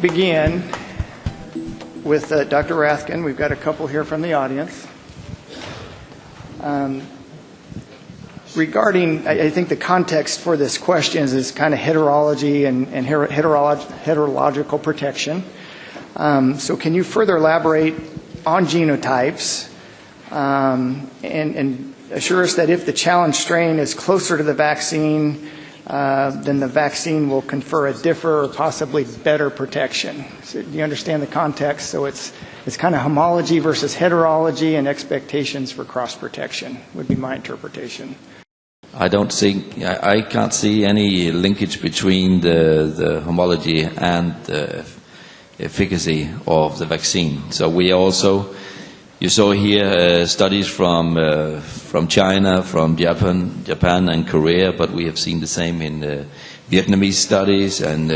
begin with Dr. Rathkjen. We've got a couple here from the audience. Regarding, I think the context for this question is kind of heterology and heterological protection. So can you further elaborate on genotypes and assure us that if the challenge strain is closer to the vaccine, then the vaccine will confer a different or possibly better protection? So do you understand the context? So it's kind of homology versus heterology and expectations for cross protection would be my interpretation. I can't see any linkage between the homology and the efficacy of the vaccine. So we also, you saw here studies from China, from Japan and Korea, but we have seen the same in Vietnamese studies and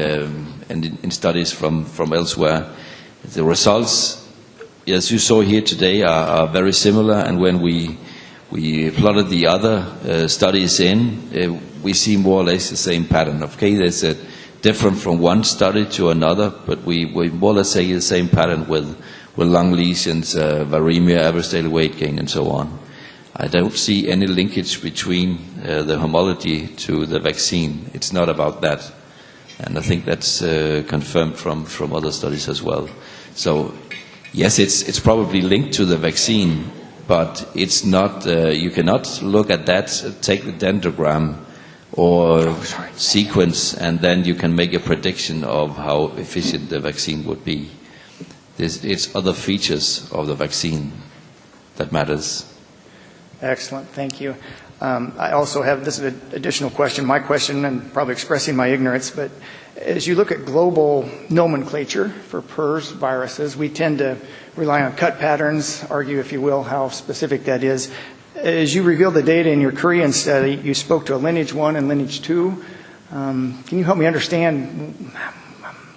in studies from elsewhere. The results, as you saw here today, are very similar, and when we plotted the other studies in, we see more or less the same pattern. Okay, there's a different from one study to another, but we more or less say the same pattern with lung lesions, viremia, average daily weight gain, and so on. I don't see any linkage between the homology to the vaccine. It's not about that, and I think that's confirmed from other studies as well. So, yes, it's probably linked to the vaccine, but it's not. You cannot look at that, take the dendrogram or sequence, and then you can make a prediction of how efficient the vaccine would be. It's other features of the vaccine that matters. Excellent, thank you. I also have, this is an additional question, my question, and probably expressing my ignorance, but as you look at global nomenclature for PRRS viruses, we tend to rely on cut patterns, argue, if you will, how specific that is. As you revealed the data in your Korean study, you spoke to a lineage 1 and lineage 2. Can you help me understand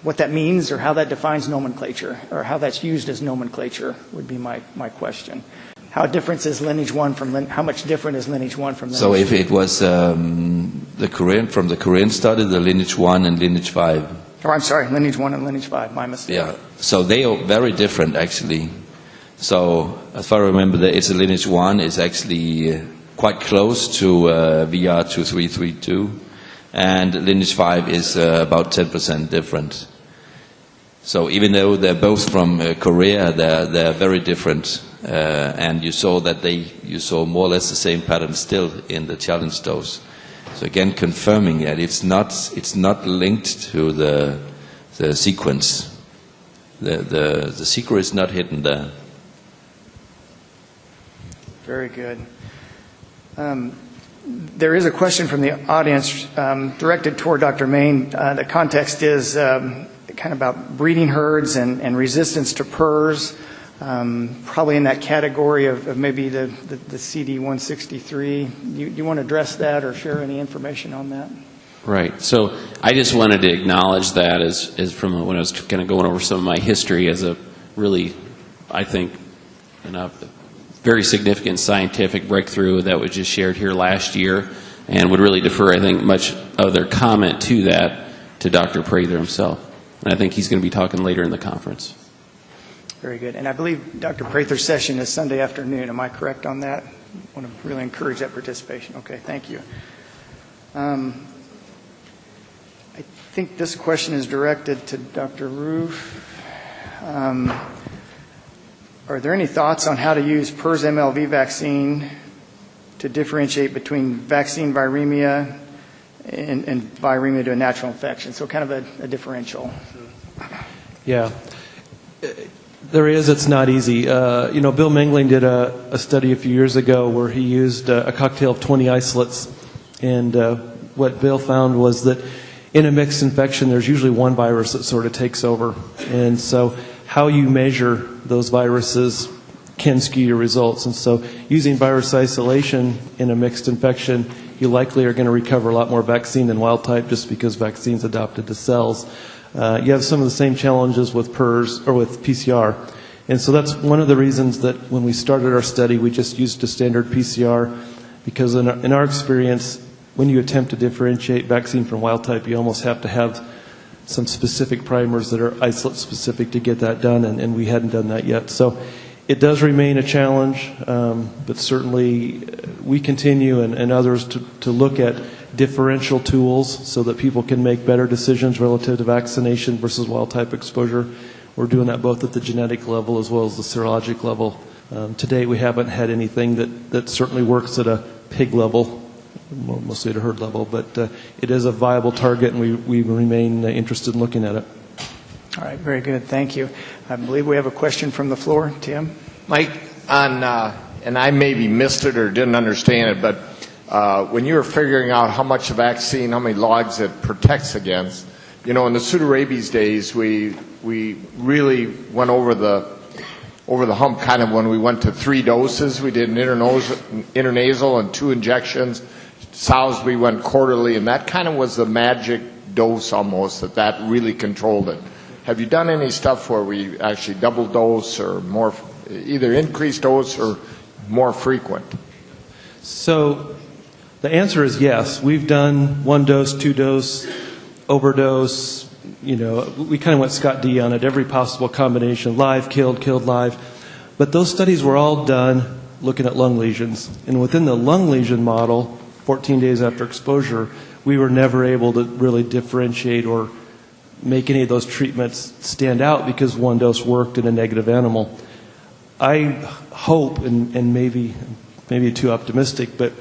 what that means or how that defines nomenclature, or how that's used as nomenclature would be my question. How different is lineage 1 from how much different is lineage 1 from lineage 2? So if it was from the Korean study, the lineage 1 and lineage 5. Oh, I'm sorry, lineage 1 and lineage 5, my mistake. Yeah, so they are very different actually. So as far as I remember, it's a lineage 1 is actually quite close to VR2332, and lineage 5 is about 10% different. So even though they're both from Korea, they're very different, and you saw that you saw more or less the same pattern still in the challenge dose. So again, confirming that it's not linked to the sequence. The secret is not hidden there. Very good. There is a question from the audience directed toward Dr. Main. The context is kind of about breeding herds and resistance to PRRS, probably in that category of maybe the CD163. Do you want to address that or share any information on that? Right. So I just wanted to acknowledge that as from when I was kind of going over some of my history as a really, I think, very significant scientific breakthrough that was just shared here last year, and would really defer, I think, much of their comment to that to Dr. Prather himself. And I think he's going to be talking later in the conference. Very good. And I believe Dr. Prather's session is Sunday afternoon. Am I correct on that? I want to really encourage that participation. Okay, thank you. I think this question is directed to Dr. Roof. Are there any thoughts on how to use PRRS MLV vaccine to differentiate between vaccine viremia and viremia to a natural infection? So kind of a differential. Yeah. There is. It's not easy. Bill Mengling did a study a few years ago where he used a cocktail of 20 isolates, and what Bill found was that in a mixed infection, there's usually one virus that sort of takes over, and so how you measure those viruses can skew your results. And so using virus isolation in a mixed infection, you likely are going to recover a lot more vaccine than wild type just because vaccine's adopted to cells. You have some of the same challenges with PRRS or with PCR. And so that's one of the reasons that when we started our study, we just used a standard PCR, because in our experience, when you attempt to differentiate vaccine from wild type, you almost have to have some specific primers that are isolate specific to get that done, and we hadn't done that yet. So it does remain a challenge, but certainly we continue and others to look at differential tools so that people can make better decisions relative to vaccination versus wild-type exposure. We're doing that both at the genetic level as well as the serologic level. To date, we haven't had anything that certainly works at a pig level, mostly at a herd level, but it is a viable target, and we remain interested in looking at it. All right, very good. Thank you. I believe we have a question from the floor. Tim? Mike, on, and I maybe missed it or didn't understand it, but when you were figuring out how much vaccine, how many logs it protects against, you know, in the pseudorabies days, we really went over the hump kind of when we went to 3 doses. We did an intranasal and 2 injections. Sows, we went quarterly, and that kind of was the magic dose almost, that really controlled it. Have you done any stuff where we actually double dose or more, either increased dose or more frequent? So the answer is yes. We've done 1 dose, 2 dose, overdose. You know, we kind of went Scott D on it, every possible combination, live, killed live. But those studies were all done looking at lung lesions. And within the lung lesion model, 14 days after exposure, we were never able to really differentiate or make any of those treatments stand out because 1 dose worked in a negative animal. I hope, and maybe too optimistic, but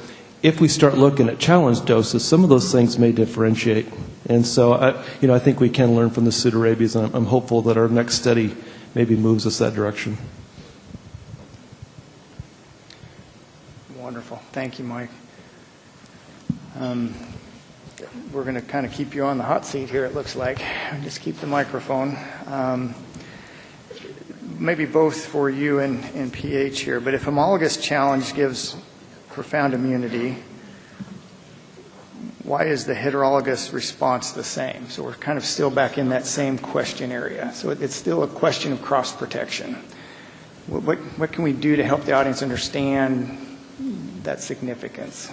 if we start looking at challenge doses, some of those things may differentiate. And so, I think we can learn from the pseudorabies, and I'm hopeful that our next study maybe moves us that direction. Wonderful. Thank you, Mike. We're going to kind of keep you on the hot seat here, it looks like. Just keep the microphone. Maybe both for you and PH here, but if homologous challenge gives profound immunity, why is the heterologous response the same? So we're kind of still back in that same question area. So it's still a question of cross protection. What can we do to help the audience understand that significance?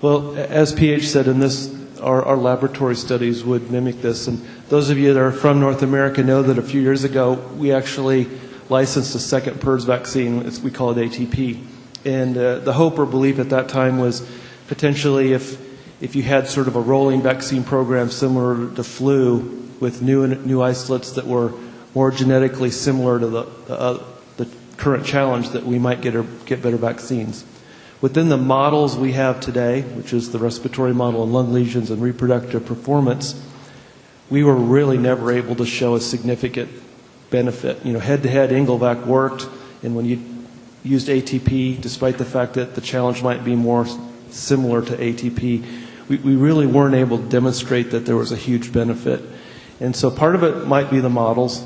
Well, as PH said, in this, our laboratory studies would mimic this. And those of you that are from North America know that a few years ago, we actually licensed a second PRRS vaccine. We call it ATP. And the hope or belief at that time was potentially if you had sort of a rolling vaccine program similar to flu with new isolates that were more genetically similar to the current challenge, that we might get better vaccines. Within the models we have today, which is the respiratory model and lung lesions and reproductive performance, we were really never able to show a significant benefit. You know, head-to-head Ingelvac worked, and when you used ATP, despite the fact that the challenge might be more similar to ATP, we really weren't able to demonstrate that there was a huge benefit. And so part of it might be the models,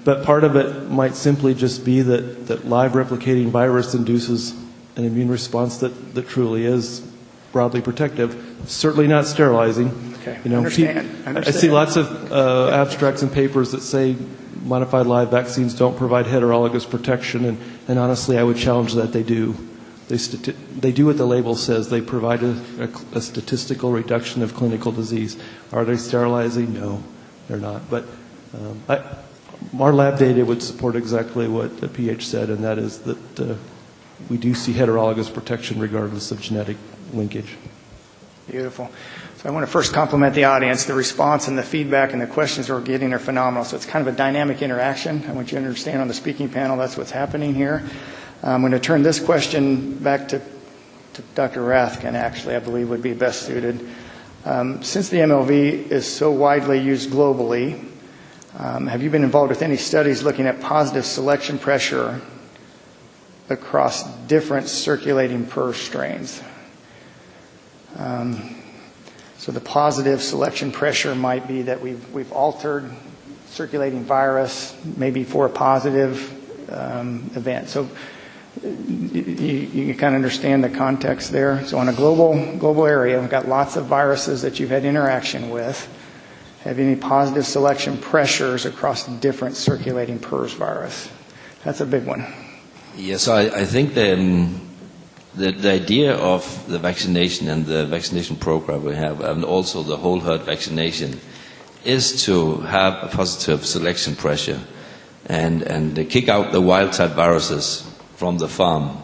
but part of it might simply just be that live replicating virus induces an immune response that truly is broadly protective. Certainly not sterilizing. Okay, you know, understand. I see lots of abstracts and papers that say modified live vaccines don't provide heterologous protection, and honestly, I would challenge that they do. They do what the label says. They provide a statistical reduction of clinical disease. Are they sterilizing? No, they're not. But our lab data would support exactly what the PH said, and that is that we do see heterologous protection regardless of genetic linkage. Beautiful. So I want to first compliment the audience. The response and the feedback and the questions we're getting are phenomenal. So it's kind of a dynamic interaction. I want you to understand on the speaking panel that's what's happening here. I'm going to turn this question back to Dr. Rathkjen, actually, I believe would be best suited. Since the MLV is so widely used globally, have you been involved with any studies looking at positive selection pressure across different circulating PRRS strains? So the positive selection pressure might be that we've altered circulating virus, maybe for a positive event. So you kind of understand the context there. So on a global area, we've got lots of viruses that you've had interaction with. Have any positive selection pressures across different circulating PRRS virus? That's a big one. Yes, I think the idea of the vaccination and the vaccination program we have, and also the whole herd vaccination, is to have a positive selection pressure and kick out the wild-type viruses from the farm.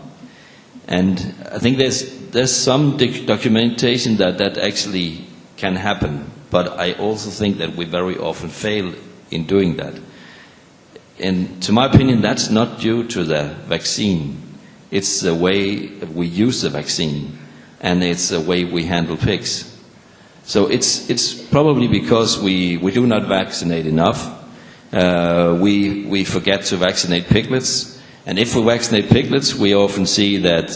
And I think there's some documentation that actually can happen, but I also think that we very often fail in doing that. And to my opinion, that's not due to the vaccine. It's the way we use the vaccine, and it's the way we handle pigs. So it's probably because we do not vaccinate enough. We forget to vaccinate piglets, and if we vaccinate piglets, we often see that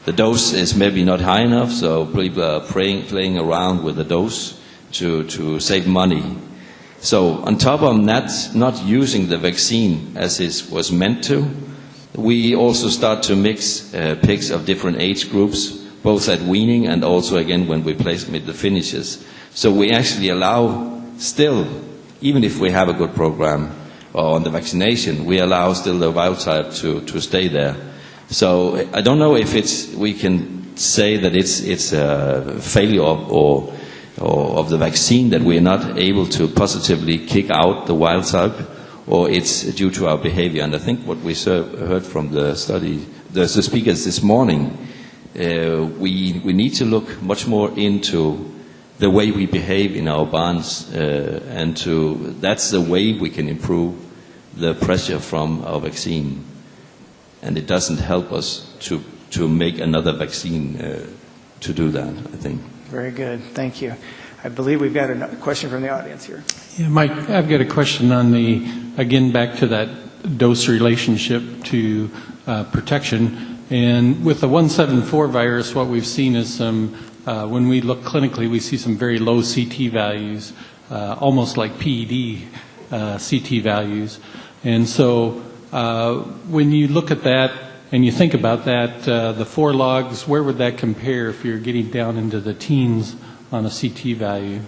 the dose is maybe not high enough, so people are playing around with the dose to save money. So on top of that, not using the vaccine as it was meant to, we also start to mix pigs of different age groups, both at weaning and also again when we place them in the finishes. So we actually allow still, even if we have a good program on the vaccination, we allow still the wild type to stay there. So I don't know if we can say that it's a failure of the vaccine that we are not able to positively kick out the wild type, or it's due to our behavior. And I think what we heard from the speakers this morning, we need to look much more into the way we behave in our barns, and that's the way we can improve the pressure from our vaccine. And it doesn't help us to make another vaccine to do that, I think. Very good. Thank you. I believe we've got a question from the audience here. Yeah, Mike, I've got a question on again, back to that dose relationship to protection. And with the 174 virus, what we've seen is when we look clinically, we see some very low CT values, almost like PED CT values. And so when you look at that and you think about that, the 4 logs, where would that compare if you're getting down into the teens on a CT value?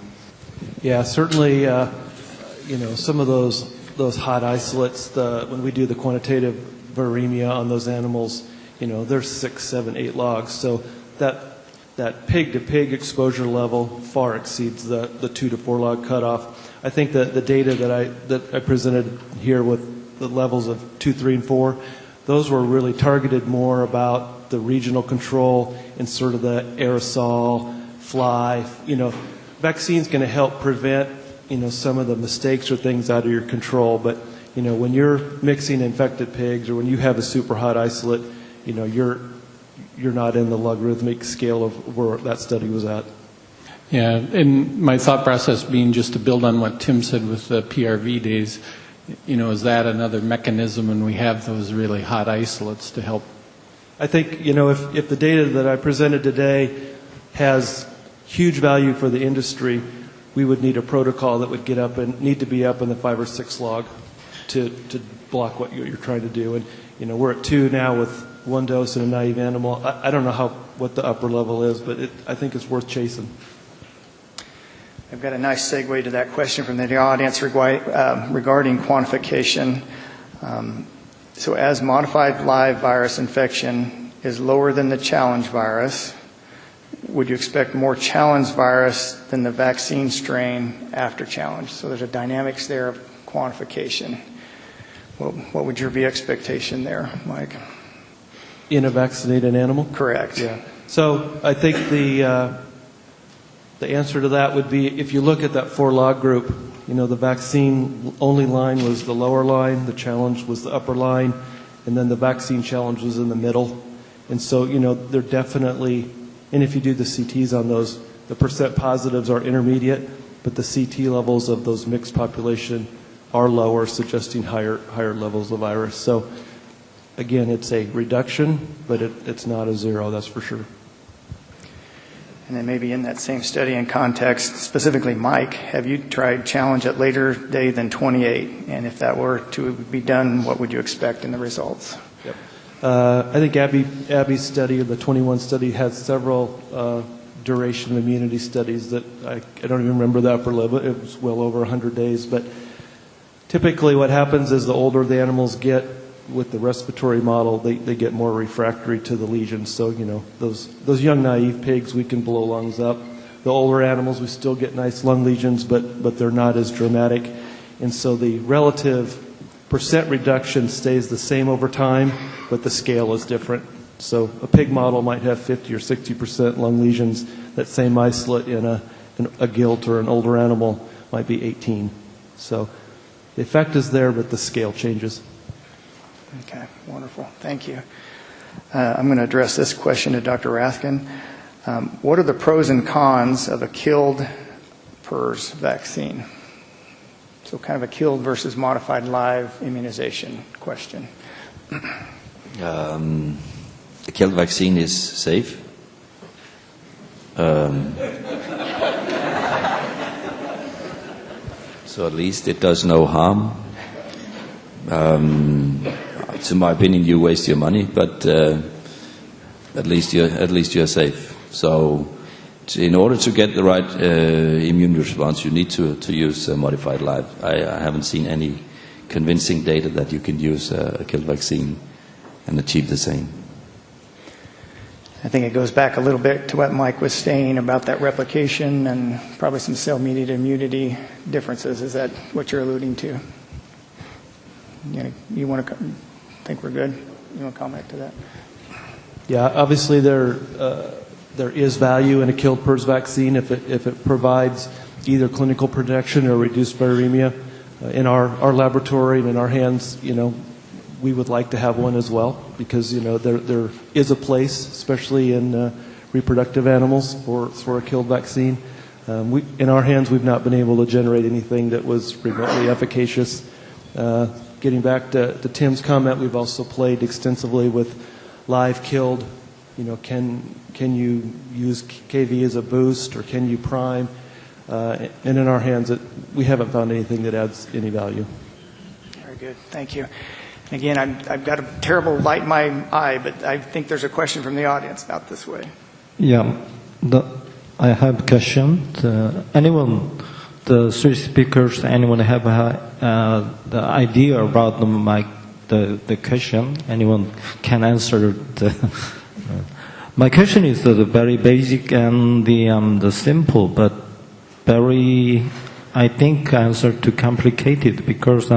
Yeah, certainly, some of those hot isolates, when we do the quantitative viremia on those animals, there's 6, 7, 8 logs. So that pig-to-pig exposure level far exceeds the 2 to 4 log cutoff. I think that the data that I presented here with the levels of 2, 3, and 4, those were really targeted more about the regional control and sort of the aerosol, fly. Vaccine's going to help prevent, some of the mistakes or things out of your control. But, when you're mixing infected pigs or when you have a super hot isolate, you're not in the logarithmic scale of where that study was at. Yeah, and my thought process being just to build on what Tim said with the PRV days, is that another mechanism when we have those really hot isolates to help? I think, if the data that I presented today has huge value for the industry, we would need a protocol that would need to be up in the 5 or 6 log to block what you're trying to do. And, we're at 2 now with 1 dose in a naive animal. I don't know what the upper level is, but I think it's worth chasing. I've got a nice segue to that question from the audience regarding quantification. So as modified live virus infection is lower than the challenge virus, would you expect more challenge virus than the vaccine strain after challenge? So there's a dynamics there of quantification. What would your be expectation there, Mike? In a vaccinated animal? Correct. Yeah. So I think the answer to that would be if you look at that 4 log group, the vaccine only line was the lower line, the challenge was the upper line, and then the vaccine challenge was in the middle. And so, they're definitely, and if you do the CTs on those, the percent positives are intermediate, but the CT levels of those mixed population are lower, suggesting higher levels of virus. So again, it's a reduction, but it's not a 0, that's for sure. And then maybe in that same study and context, specifically Mike, have you tried challenge at later day than 28? And if that were to be done, what would you expect in the results? Yep. I think Abby's study, the 21 study, had several duration immunity studies that I don't even remember the upper level. It was well over 100 days. But typically what happens is the older the animals get with the respiratory model, they get more refractory to the lesions. So, those young naive pigs, we can blow lungs up. The older animals, we still get nice lung lesions, but they're not as dramatic. And so the relative percent reduction stays the same over time, but the scale is different. So a pig model might have 50 or 60% lung lesions. That same isolate in a gilt or an older animal might be 18. So the effect is there, but the scale changes. Okay, wonderful. Thank you. I'm going to address this question to Dr. Rathkjen. What are the pros and cons of a killed PRRS vaccine? So kind of a killed versus modified live immunization question. The killed vaccine is safe. So at least it does no harm. To my opinion, you waste your money, but at least you're safe. So, in order to get the right immune response, you need to use modified live. I haven't seen any convincing data that you can use a killed vaccine and achieve the same. I think it goes back a little bit to what Mike was saying about that replication and probably some cell-mediated immunity differences. Is that what you're alluding to? You want to think we're good? You want to comment to that? Yeah, obviously there is value in a killed PRRS vaccine if it provides either clinical protection or reduced viremia. In our laboratory and in our hands, we would like to have one as well because there is a place, especially in reproductive animals, for a killed vaccine. In our hands, we've not been able to generate anything that was remotely efficacious. Getting back to Tim's comment, we've also played extensively with live killed. Can you use KV as a boost or can you prime? And in our hands, we haven't found anything that adds any value. Very good. Thank you. And again, I've got a terrible light in my eye, but I think there's a question from the audience out this way. Yeah, I have a question. The three speakers, anyone have the idea about the question? Anyone can answer my question is very basic and the simple, but very, I think, answer too complicated because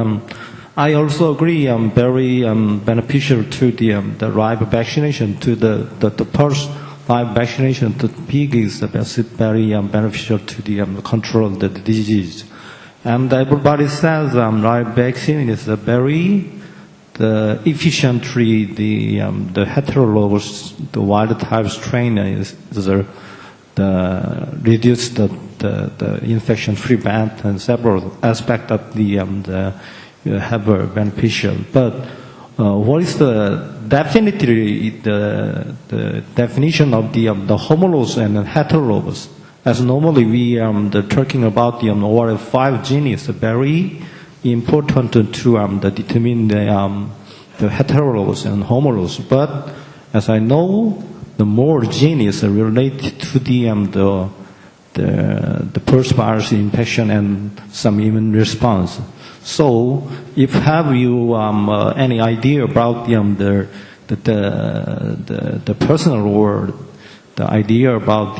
I also agree very beneficial to the live vaccination, to the first live vaccination to pig is very beneficial to the control of the disease. And everybody says live vaccine is a very efficiently the heterologous, the wild type strain is reduce the infection free rate and several aspects of the have a beneficial. But what is definitely the definition of the homologous and heterologous? As normally we talking about the ORF5 gene is very important to determine the heterologous and homologous. But as I know, the more gene is related to the first virus infection and some immune response. So, if have you any idea about the personal or the idea about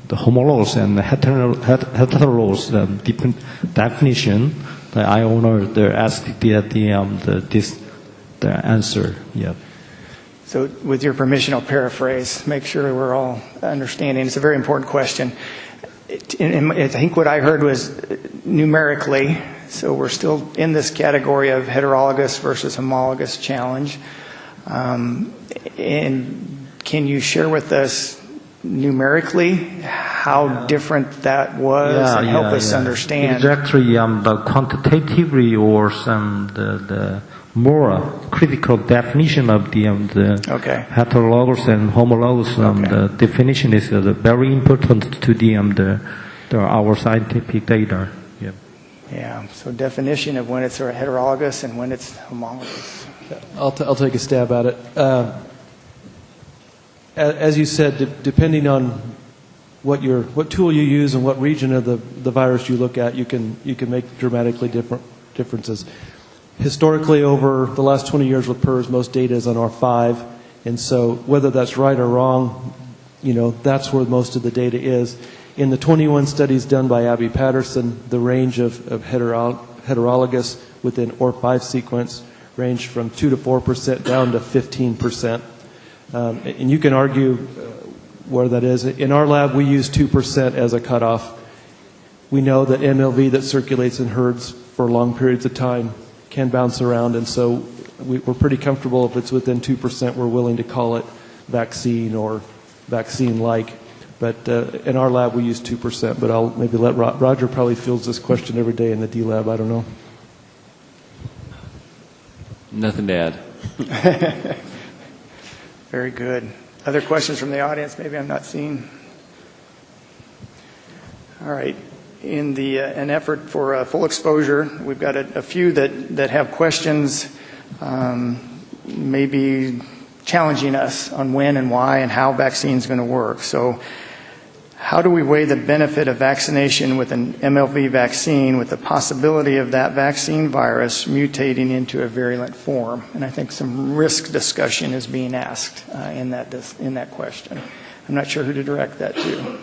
the homologous and the heterologous different definition, I honor the ask the answer. Yeah. So, with your permission, I'll paraphrase. Make sure we're all understanding. It's a very important question. I think what I heard was numerically, so we're still in this category of heterologous versus homologous challenge. And can you share with us numerically how different that was and help us understand? Exactly, the quantitatively or the more critical definition of the heterologous and homologous the definition is very important to our scientific data. Yeah. Yeah. So definition of when it's heterologous and when it's homologous. I'll take a stab at it. As you said, depending on what tool you use and what region of the virus you look at, you can make dramatically different differences. Historically, over the last 20 years with PRRS, most data is on R5, and so whether that's right or wrong, that's where most of the data is. In the 21 studies done by Abby Patterson, the range of heterologous within OR5 sequence ranged from 2 to 4% down to 15%. And you can argue where that is. In our lab, we use 2% as a cutoff. We know that MLV that circulates in herds for long periods of time can bounce around, and so we're pretty comfortable if it's within 2%, we're willing to call it vaccine or vaccine-like. But in our lab, we use 2%, but I'll maybe let Roger probably fields this question every day in the D lab. I don't know. Nothing to add. Very good. Other questions from the audience? Maybe I'm not seeing. All right. In an effort for full exposure, we've got a few that have questions, maybe challenging us on when and why and how vaccine is going to work. So how do we weigh the benefit of vaccination with an MLV vaccine with the possibility of that vaccine virus mutating into a virulent form? And I think some risk discussion is being asked in that question. I'm not sure who to direct that to.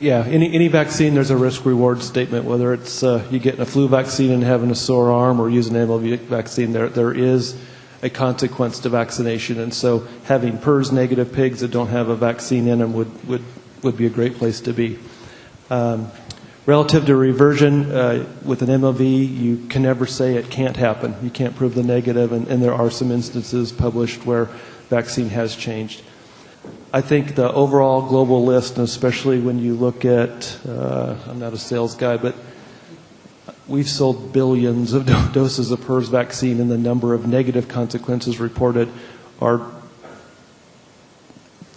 Yeah, any vaccine, there's a risk-reward statement, whether it's you getting a flu vaccine and having a sore arm or using an MLV vaccine, there is a consequence to vaccination. And so having PRRS negative pigs that don't have a vaccine in them would be a great place to be. Relative to reversion, with an MLV, you can never say it can't happen. You can't prove the negative, and there are some instances published where vaccine has changed. I think the overall global list, and especially when you look at, I'm not a sales guy, but we've sold billions of doses of PRRS vaccine, and the number of negative consequences reported are,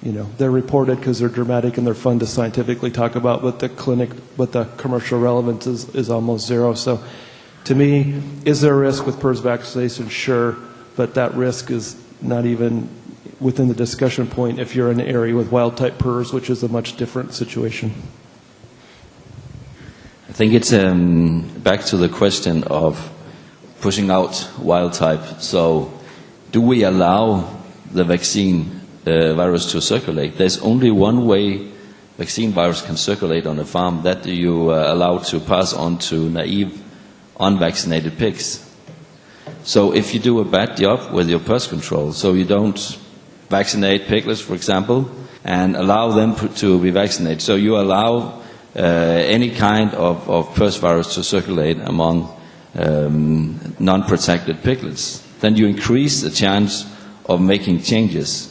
they're reported because they're dramatic and they're fun to scientifically talk about, but the commercial relevance is almost zero. So to me, is there a risk with PRRS vaccination? Sure, but that risk is not even within the discussion point if you're in an area with wild-type PRRS, which is a much different situation. I think it's back to the question of pushing out wild-type. So do we allow the vaccine virus to circulate? There's only one way vaccine virus can circulate on a farm, that you allow to pass on to naive, unvaccinated pigs. So if you do a bad job with your pest control, so you don't vaccinate piglets, for example, and allow them to be vaccinated. So you allow any kind of PRRS virus to circulate among non-protected piglets. Then you increase the chance of making changes.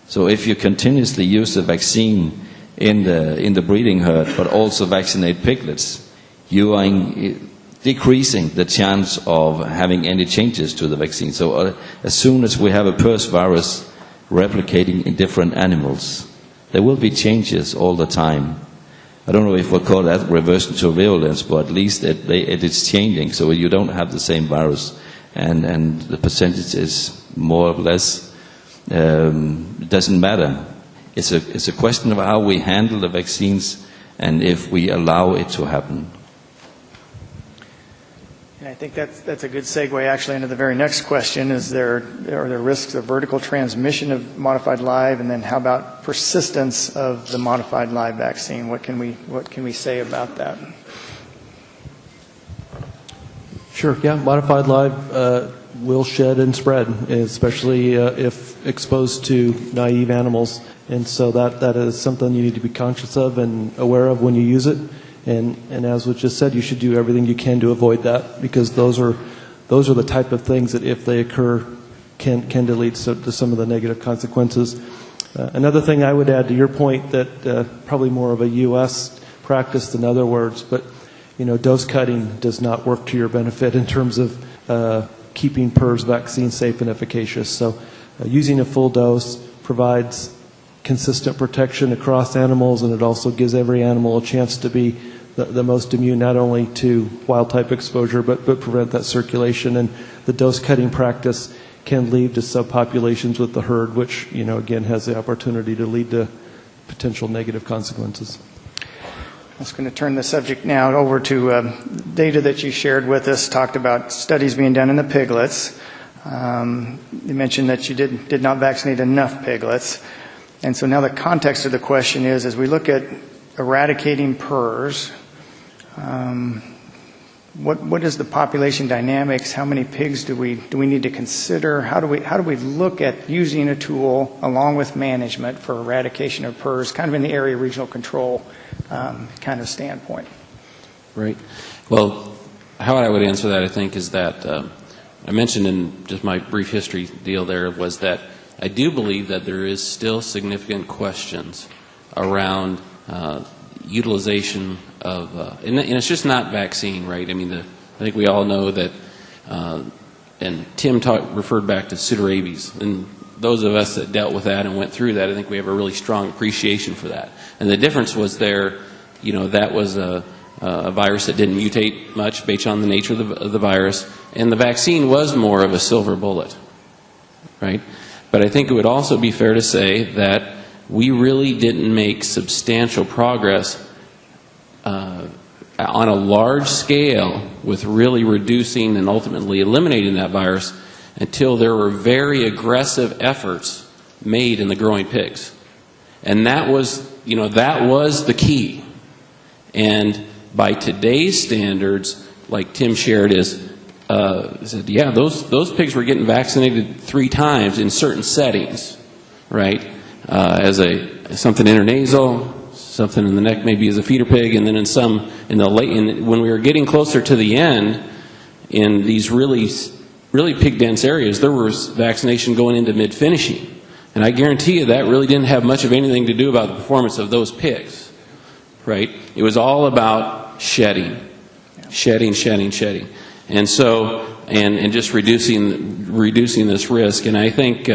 So if you continuously use the vaccine in the breeding herd, but also vaccinate piglets, you are decreasing the chance of having any changes to the vaccine. So as soon as we have a PRRS virus replicating in different animals, there will be changes all the time. I don't know if we'll call that reversion to virulence, but at least it is changing, so you don't have the same virus, and the percentage is more or less, it doesn't matter. It's a question of how we handle the vaccines and if we allow it to happen. And I think that's a good segue actually into the very next question. Are there risks of vertical transmission of modified live, and then how about persistence of the modified live vaccine? What can we say about that? Sure, yeah, modified live will shed and spread, especially if exposed to naive animals. And so that is something you need to be conscious of and aware of when you use it. And as was just said, you should do everything you can to avoid that, because those are the type of things that, if they occur, can lead to some of the negative consequences. Another thing I would add to your point, that probably more of a U.S. practice than other words, but dose cutting does not work to your benefit in terms of keeping PRRS vaccine safe and efficacious. So using a full dose provides consistent protection across animals, and it also gives every animal a chance to be the most immune, not only to wild-type exposure, but prevent that circulation. And the dose-cutting practice can lead to subpopulations with the herd, which, again, has the opportunity to lead to potential negative consequences. I was going to turn the subject now over to data that you shared with us, talked about studies being done in the piglets. You mentioned that you did not vaccinate enough piglets. And so now the context of the question is, as we look at eradicating PRRS, what is the population dynamics? How many pigs do we need to consider? How do we look at using a tool along with management for eradication of PRRS, kind of in the area of regional control kind of standpoint? Right. Well, how I would answer that, I think, is that I mentioned in just my brief history deal there was that I do believe that there is still significant questions around utilization of, and it's just not vaccine, right? I mean, I think we all know that, and Tim referred back to pseudorabies, and those of us that dealt with that and went through that, I think we have a really strong appreciation for that. And the difference was there, you know, that was a virus that didn't mutate much based on the nature of the virus, and the vaccine was more of a silver bullet, right? But I think it would also be fair to say that we really didn't make substantial progress on a large scale with really reducing and ultimately eliminating that virus until there were very aggressive efforts made in the growing pigs. And that was, you know, that was the key. And by today's standards, like Tim shared, said, yeah, those pigs were getting vaccinated 3 times in certain settings, right? As something intranasal, something in the neck, maybe as a feeder pig, and then when we were getting closer to the end, in these really pig dense areas, there was vaccination going into mid-finishing, and I guarantee you that really didn't have much of anything to do about the performance of those pigs, right? It was all about shedding, and so and just reducing this risk. And I think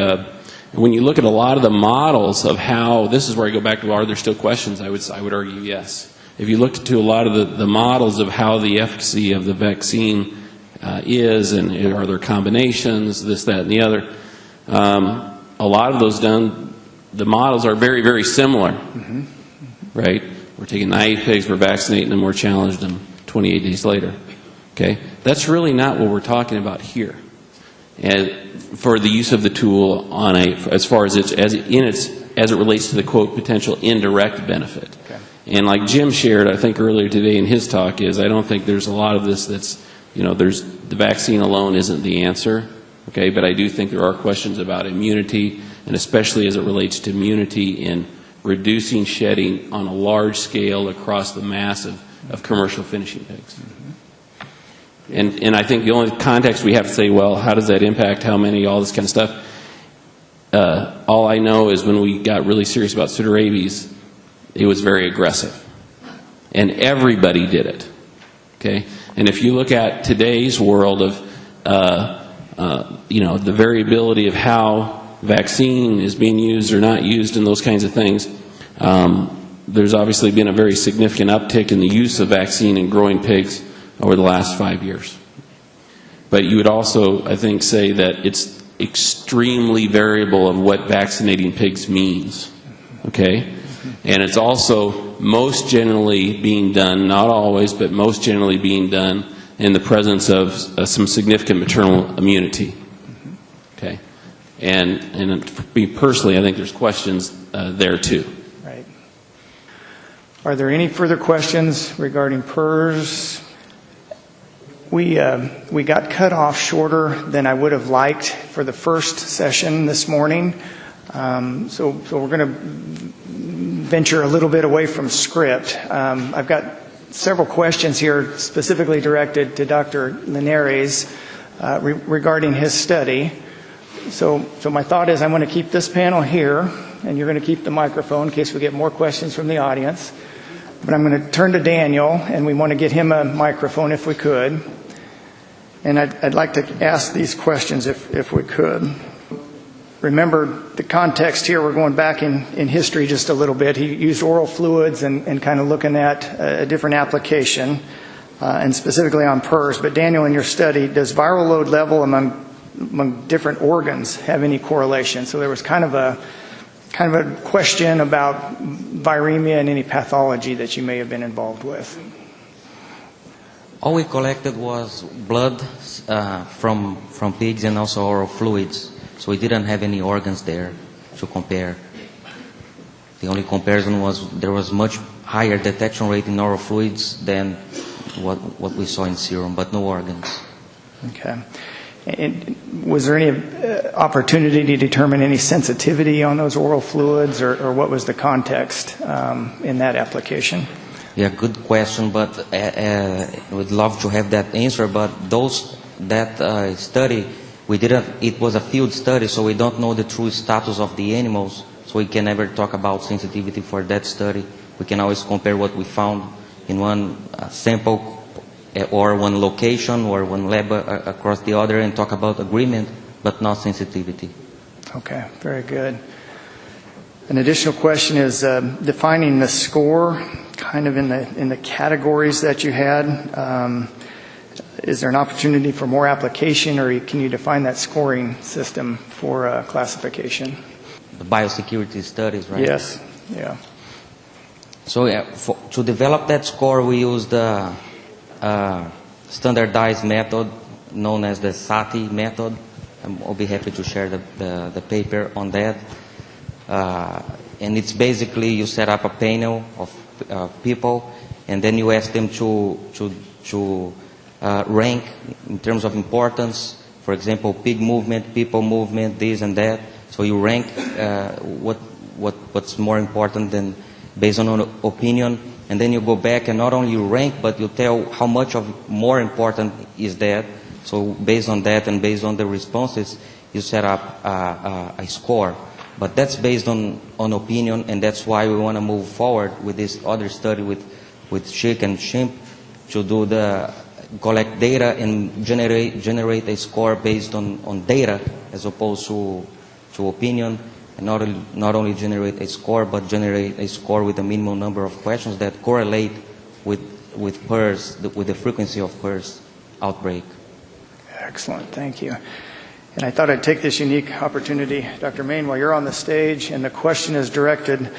when you look at a lot of the models of how, this is where I go back to, are there still questions? I would argue yes. If you look to a lot of the models of how the efficacy of the vaccine is, and are there combinations, this, that, and the other, a lot of those the models are very, very similar, right? We're taking naive pigs, we're vaccinating them, we're challenging them 28 days later. Okay, that's really not what we're talking about here. And for the use of the tool on as far as as it relates to the quote potential indirect benefit. Okay. And like Jim shared, I think earlier today in his talk, I don't think there's a lot of this that's, you know, the vaccine alone isn't the answer. Okay, but I do think there are questions about immunity, and especially as it relates to immunity in reducing shedding on a large scale across the mass of commercial finishing pigs. And I think the only context we have to say, well, how does that impact, how many, all this kind of stuff, all I know is when we got really serious about pseudorabies, it was very aggressive. And everybody did it. Okay? And if you look at today's world of, you know, the variability of how vaccine is being used or not used and those kinds of things, there's obviously been a very significant uptick in the use of vaccine in growing pigs over the last 5 years. But you would also, I think, say that it's extremely variable of what vaccinating pigs means. Okay? And it's also most generally being done, not always, but most generally being done in the presence of some significant maternal immunity. Okay? And for me personally, I think there's questions there too. Right. Are there any further questions regarding PRRS? We got cut off shorter than I would have liked for the first session this morning. So we're going to venture a little bit away from script. I've got several questions here specifically directed to Dr. Linhares regarding his study. So my thought is I'm going to keep this panel here, and you're going to keep the microphone in case we get more questions from the audience. But I'm going to turn to Daniel, and we want to get him a microphone if we could. And I'd like to ask these questions if we could. Remember the context here, we're going back in history just a little bit. He used oral fluids and kind of looking at a different application, and specifically on PRRS. But Daniel, in your study, does viral load level among different organs have any correlation? So there was kind of a question about viremia and any pathology that you may have been involved with. All we collected was blood from pigs and also oral fluids. So we didn't have any organs there to compare. The only comparison was there was much higher detection rate in oral fluids than what we saw in serum, but no organs. Okay. And was there any opportunity to determine any sensitivity on those oral fluids, or what was the context in that application? Yeah, good question, but we'd love to have that answer. But that study, we didn't. It was a field study, so we don't know the true status of the animals. So we can never talk about sensitivity for that study. We can always compare what we found in one sample or one location or one lab across the other and talk about agreement, but not sensitivity. Okay, very good. An additional question is defining the score, kind of in the categories that you had. Is there an opportunity for more application, or can you define that scoring system for classification? The biosecurity studies, right? Yes, yeah. So to develop that score, we used a standardized method known as the SATI method. I'll be happy to share the paper on that. And it's basically you set up a panel of people, and then you ask them to rank in terms of importance. For example, pig movement, people movement, this and that. So you rank what's more important than based on opinion, and then you go back and not only you rank, but you tell how much of more important is that. So based on that and based on the responses, you set up a score. But that's based on opinion, and that's why we want to move forward with this other study with sheep and chimp to do collect data and generate a score based on data as opposed to opinion, and not only generate a score, but generate a score with a minimum number of questions that correlate with PRRS, with the frequency of PRRS outbreak. Excellent, thank you. And I thought I'd take this unique opportunity, Dr. Main, while you're on the stage, and the question is directed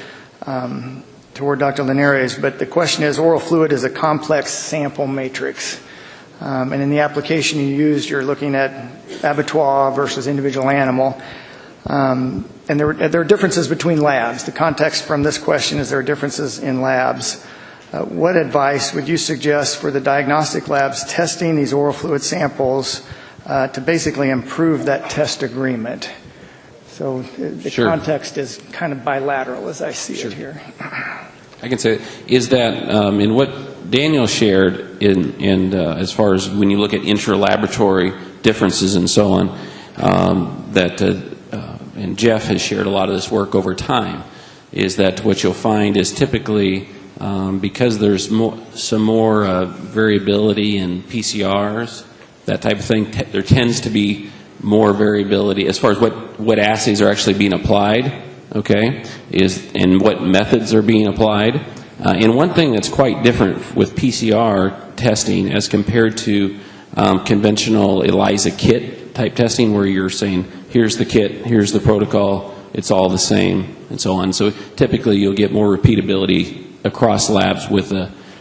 toward Dr. Linhares, but the question is, oral fluid is a complex sample matrix. And in the application you used, you're looking at abattoir versus individual animal. And there are differences between labs. The context from this question is there are differences in labs. What advice would you suggest for the diagnostic labs testing these oral fluid samples to basically improve that test agreement? So the Sure. context is kind of bilateral as I see Sure. it here. I can say is that in what Daniel shared in as far as when you look at intra-laboratory differences and so on, and Jeff has shared a lot of this work over time, is that what you'll find is typically because there's some more variability in PCRs, that type of thing, there tends to be more variability as far as what assays are actually being applied, okay, and what methods are being applied. And one thing that's quite different with PCR testing as compared to conventional ELISA kit type testing, where you're saying, here's the kit, here's the protocol, it's all the same, and so on. So typically you'll get more repeatability across labs with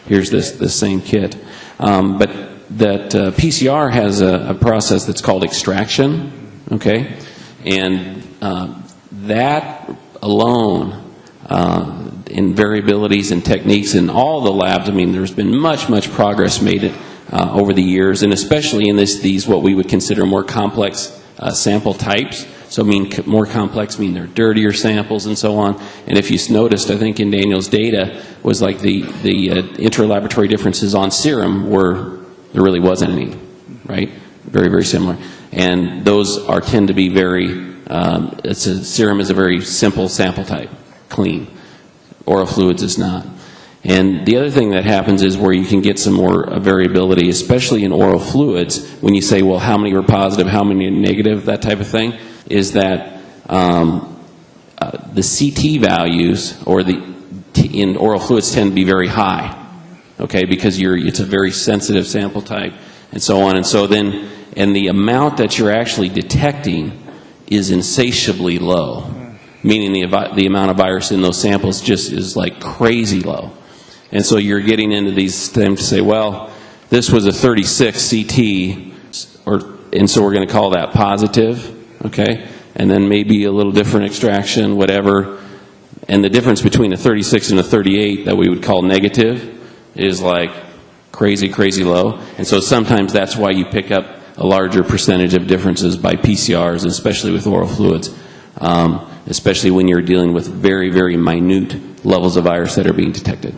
here's the same kit. But that PCR has a process that's called extraction, okay? And that alone, in variabilities and techniques in all the labs, I mean, there's been much progress made over the years, and especially in these what we would consider more complex sample types. So more complex mean they're dirtier samples and so on. And if you noticed, I think in Daniel's data was like the inter-laboratory differences on serum there really wasn't any, right? Very similar. And those tend to be serum is a very simple sample type, clean. Oral fluids is not. And the other thing that happens is where you can get some more variability, especially in oral fluids, when you say, well, how many were positive, how many are negative, that type of thing, is that the CT values in oral fluids tend to be very high, okay, because it's a very sensitive sample type and so on. And so then, and the amount that you're actually detecting is insatiably low, meaning the amount of virus in those samples just is like crazy low. And so you're getting into these things to say, well, this was a 36 CT, and so we're going to call that positive, okay? And then maybe a little different extraction, whatever. And the difference between a 36 and a 38 that we would call negative is like crazy, crazy low. And so sometimes that's why you pick up a larger percentage of differences by PCRs, especially with oral fluids, especially when you're dealing with very, very minute levels of virus that are being detected.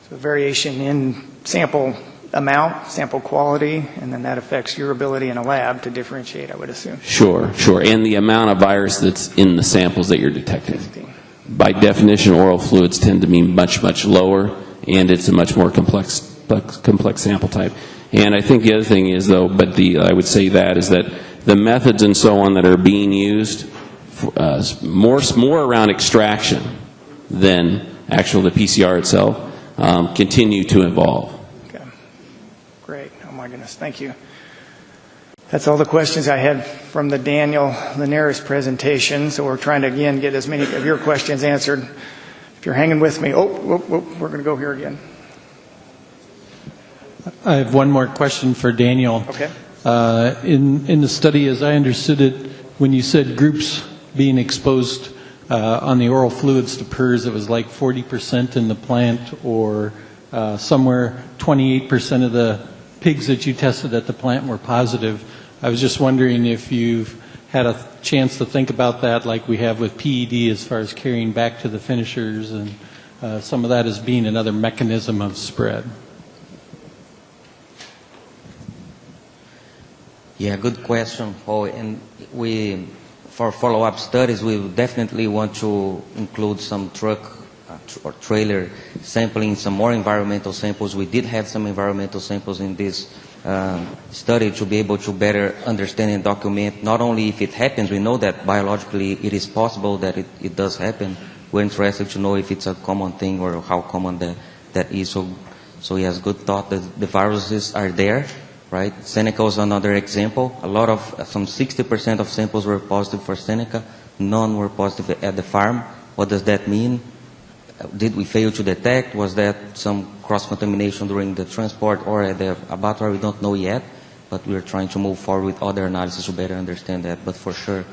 So variation in sample amount, sample quality, and then that affects your ability in a lab to differentiate, I would assume. Sure, sure. And the amount of virus that's in the samples that you're detecting. By definition, oral fluids tend to be much, much lower, and it's a much more complex sample type. And I think the other thing is, though, I would say that is that the methods and so on that are being used, more around extraction than the PCR itself, continue to evolve. Okay. Great. Oh my goodness. Thank you. That's all the questions I had from the Daniel Linhares presentation. So we're trying to, again, get as many of your questions answered. If you're hanging with me, we're going to go here again. I have one more question for Daniel. Okay. In the study, as I understood it, when you said groups being exposed on the oral fluids to PRRS, it was like 40% in the plant, or somewhere 28% of the pigs that you tested at the plant were positive. I was just wondering if you've had a chance to think about that like we have with PED as far as carrying back to the finishers, and some of that as being another mechanism of spread. Yeah, good question, Paul. And for follow-up studies, we definitely want to include some truck or trailer sampling, some more environmental samples. We did have some environmental samples in this study to be able to better understand and document not only if it happens, we know that biologically it is possible that it does happen. We're interested to know if it's a common thing or how common that is. So yes, good thought that the viruses are there, right? Seneca was another example. Some 60% of samples were positive for Seneca. None were positive at the farm. What does that mean? Did we fail to detect? Was that some cross-contamination during the transport or at the abattoir? We don't know yet, but we're trying to move forward with other analysis to better understand that. But for sure,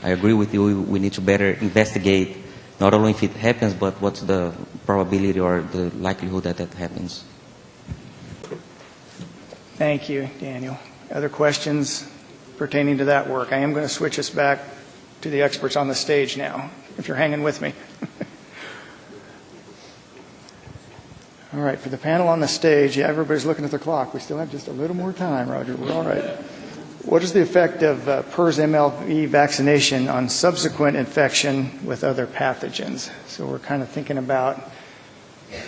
I agree with you, we need to better investigate not only if it happens, but what's the probability or the likelihood that that happens. Thank you, Daniel. Other questions pertaining to that work? I am going to switch us back to the experts on the stage now, if you're hanging with me. All right, for the panel on the stage, yeah, everybody's looking at their clock. We still have just a little more time, Roger. We're all right. What is the effect of PRRS MLV vaccination on subsequent infection with other pathogens? So we're kind of thinking about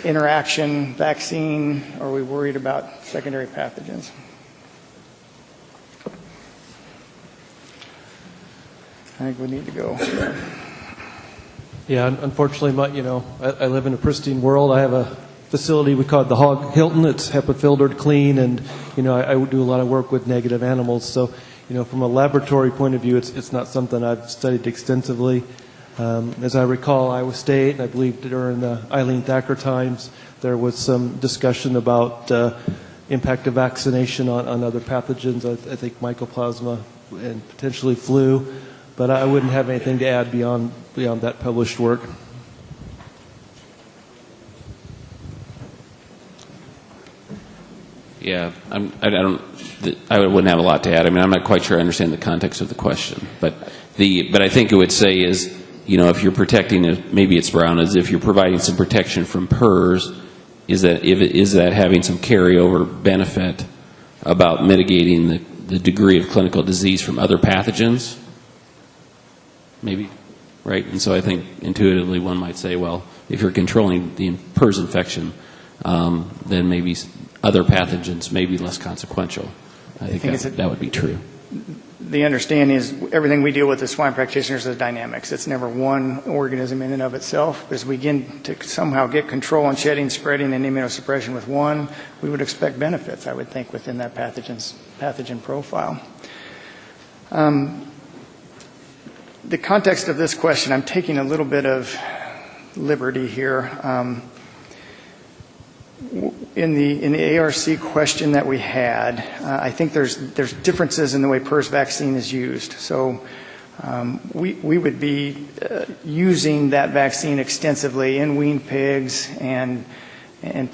interaction, vaccine, or are we worried about secondary pathogens? I think we need to go. Yeah, unfortunately, I live in a pristine world. I have a facility, we call it the Hog Hilton. It's HEPA filtered, clean, and I do a lot of work with negative animals. So, from a laboratory point of view, it's not something I've studied extensively. As I recall, Iowa State, and I believe during the Eileen Thacker times, there was some discussion about impact of vaccination on other pathogens. I think mycoplasma and potentially flu, but I wouldn't have anything to add beyond that published work. Yeah, I wouldn't have a lot to add. I mean, I'm not quite sure I understand the context of the question, but I think it would say is, if you're protecting, maybe it's brown, as if you're providing some protection from PRRS, is that having some carryover benefit about mitigating the degree of clinical disease from other pathogens? Maybe, right? And so I think intuitively one might say, well, if you're controlling the PRRS infection, then maybe other pathogens may be less consequential. I think that would be true. The understanding is everything we deal with as swine practitioners is dynamics. It's never one organism in and of itself. As we begin to somehow get control on shedding, spreading, and immunosuppression with one, we would expect benefits, I would think, within that pathogen profile. The context of this question, I'm taking a little bit of liberty here. in the ARC question that we had, I think there's differences in the way PRRS vaccine is used. So we would be using that vaccine extensively in weaned pigs and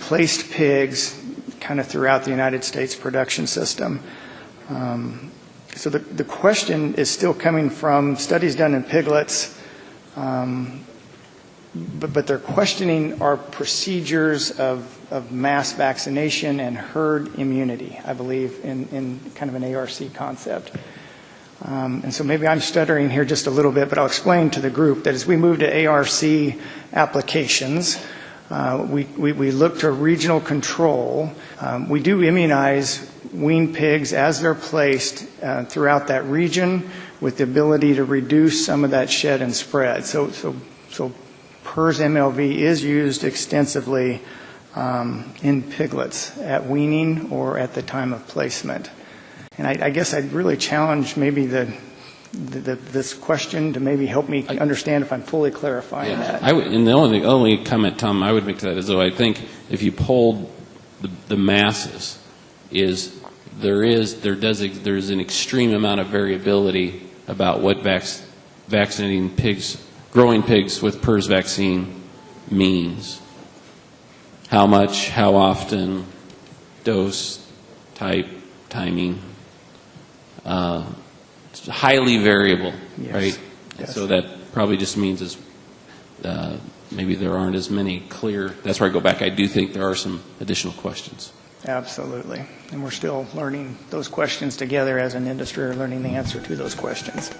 placed pigs kind of throughout the United States production system. So the question is still coming from studies done in piglets, but they're questioning our procedures of mass vaccination and herd immunity, I believe, in kind of an ARC concept. And so maybe I'm stuttering here just a little bit, but I'll explain to the group that as we move to ARC applications, we look to regional control. We do immunize weaned pigs as they're placed throughout that region with the ability to reduce some of that shed and spread. So PRRS MLV is used extensively in piglets at weaning or at the time of placement. And I guess I'd really challenge maybe this question to maybe help me understand if I'm fully clarifying that. And the only comment, Tom, I would make to that is, though, I think if you polled the masses, there's an extreme amount of variability about what vaccinating pigs, growing pigs with PRRS vaccine means. How much, how often, dose, type, timing. It's highly variable, yes. Right? Yes. So that probably just means maybe there aren't as many clear. That's where I go back. I do think there are some additional questions. Absolutely. And we're still learning those questions together as an industry, or learning the answer to those questions.